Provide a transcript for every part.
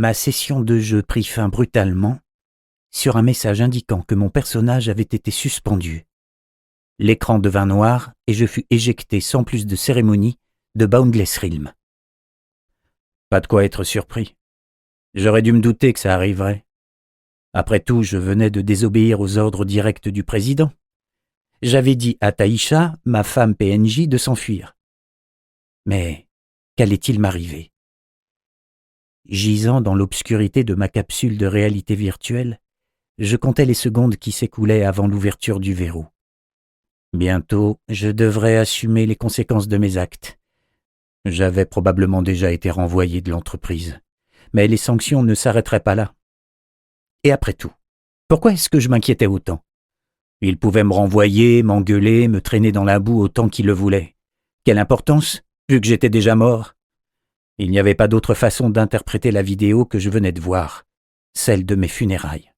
ma session de jeu prit fin brutalement sur un message indiquant que mon personnage avait été suspendu. L'écran devint noir et je fus éjecté sans plus de cérémonie de Boundless Realm. Pas de quoi être surpris. J'aurais dû me douter que ça arriverait. Après tout, je venais de désobéir aux ordres directs du président. J'avais dit à Taïcha, ma femme PNJ, de s'enfuir. Mais qu'allait-il m'arriver? Gisant dans l'obscurité de ma capsule de réalité virtuelle, je comptais les secondes qui s'écoulaient avant l'ouverture du verrou. Bientôt, je devrais assumer les conséquences de mes actes. J'avais probablement déjà été renvoyé de l'entreprise, mais les sanctions ne s'arrêteraient pas là. Et après tout, pourquoi est-ce que je m'inquiétais autant? Ils pouvaient me renvoyer, m'engueuler, me traîner dans la boue autant qu'ils le voulaient. Quelle importance, vu que j'étais déjà mort? Il n'y avait pas d'autre façon d'interpréter la vidéo que je venais de voir, celle de mes funérailles.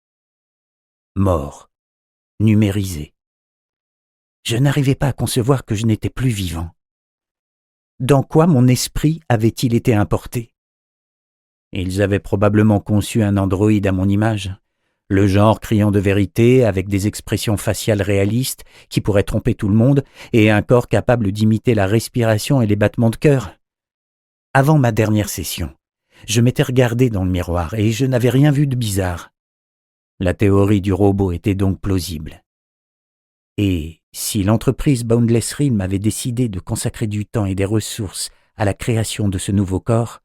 Mort, numérisé. Je n'arrivais pas à concevoir que je n'étais plus vivant. Dans quoi mon esprit avait-il été importé? Ils avaient probablement conçu un androïde à mon image, le genre criant de vérité avec des expressions faciales réalistes qui pourraient tromper tout le monde et un corps capable d'imiter la respiration et les battements de cœur. Avant ma dernière session, je m'étais regardé dans le miroir et je n'avais rien vu de bizarre. La théorie du robot était donc plausible. Et si l'entreprise Boundless Realm avait décidé de consacrer du temps et des ressources à la création de ce nouveau corps,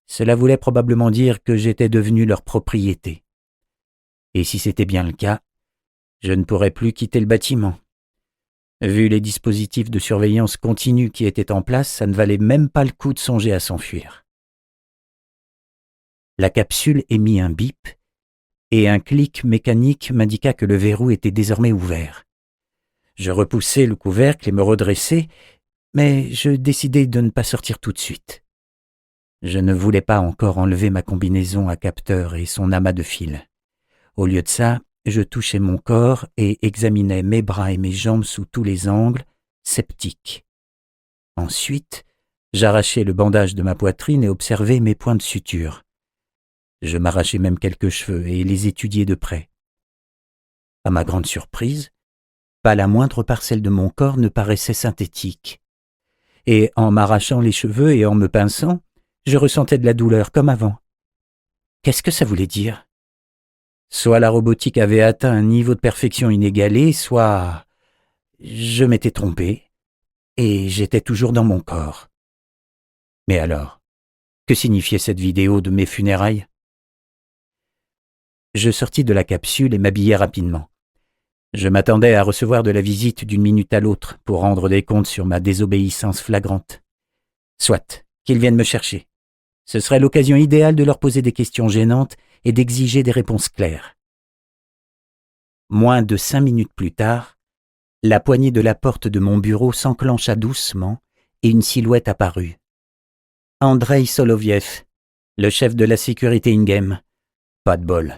cela voulait probablement dire que j'étais devenu leur propriété. Et si c'était bien le cas, je ne pourrais plus quitter le bâtiment. Vu les dispositifs de surveillance continue qui étaient en place, ça ne valait même pas le coup de songer à s'enfuir. La capsule émit un bip et un clic mécanique m'indiqua que le verrou était désormais ouvert. Je repoussai le couvercle et me redressai, mais je décidai de ne pas sortir tout de suite. Je ne voulais pas encore enlever ma combinaison à capteur et son amas de fils. Au lieu de ça, je touchais mon corps et examinais mes bras et mes jambes sous tous les angles, sceptique. Ensuite, j'arrachai le bandage de ma poitrine et observai mes points de suture. Je m'arrachai même quelques cheveux et les étudiai de près. À ma grande surprise, pas la moindre parcelle de mon corps ne paraissait synthétique. Et en m'arrachant les cheveux et en me pinçant, je ressentais de la douleur comme avant. Qu'est-ce que ça voulait dire? Soit la robotique avait atteint un niveau de perfection inégalé, soit je m'étais trompé et j'étais toujours dans mon corps. Mais alors, que signifiait cette vidéo de mes funérailles? Je sortis de la capsule et m'habillai rapidement. Je m'attendais à recevoir de la visite d'une minute à l'autre pour rendre des comptes sur ma désobéissance flagrante. Soit, qu'ils viennent me chercher. Ce serait l'occasion idéale de leur poser des questions gênantes et d'exiger des réponses claires. Moins de 5 minutes plus tard, la poignée de la porte de mon bureau s'enclencha doucement et une silhouette apparut. Andrei Soloviev, le chef de la sécurité in-game. Pas de bol.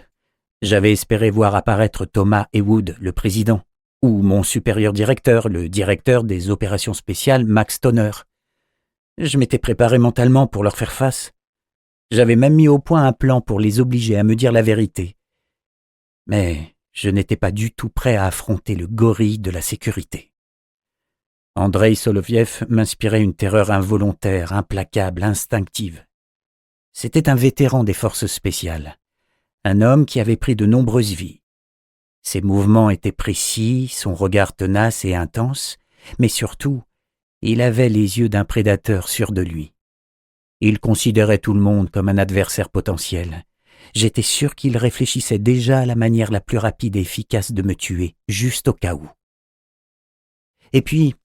J'avais espéré voir apparaître Thomas Heywood, le président, ou mon supérieur directeur, le directeur des opérations spéciales, Max Toner. Je m'étais préparé mentalement pour leur faire face. J'avais même mis au point un plan pour les obliger à me dire la vérité. Mais je n'étais pas du tout prêt à affronter le gorille de la sécurité. Andrei Soloviev m'inspirait une terreur involontaire, implacable, instinctive. C'était un vétéran des forces spéciales, un homme qui avait pris de nombreuses vies. Ses mouvements étaient précis, son regard tenace et intense, mais surtout, il avait les yeux d'un prédateur sûr de lui. Il considérait tout le monde comme un adversaire potentiel. J'étais sûr qu'il réfléchissait déjà à la manière la plus rapide et efficace de me tuer, juste au cas où. Et puis,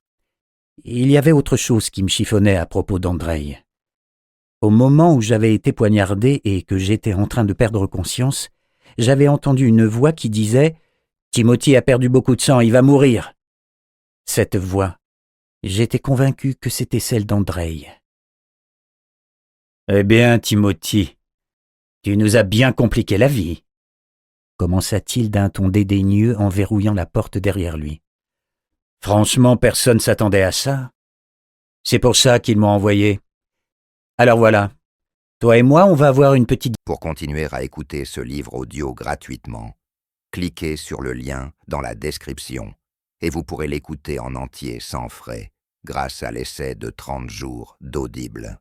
il y avait autre chose qui me chiffonnait à propos d'Andrei. Au moment où j'avais été poignardé et que j'étais en train de perdre conscience, j'avais entendu une voix qui disait « Timothy a perdu beaucoup de sang, il va mourir !» Cette voix, j'étais convaincu que c'était celle d'Andrei. « Eh bien, Timothy, tu nous as bien compliqué la vie !» commença-t-il d'un ton dédaigneux en verrouillant la porte derrière lui. « Franchement, personne s'attendait à ça. C'est pour ça qu'ils m'ont envoyé. Alors voilà, Toi et moi, on va avoir une petite... Pour continuer à écouter ce livre audio gratuitement, cliquez sur le lien dans la description et vous pourrez l'écouter en entier sans frais grâce à l'essai de 30 jours d'Audible.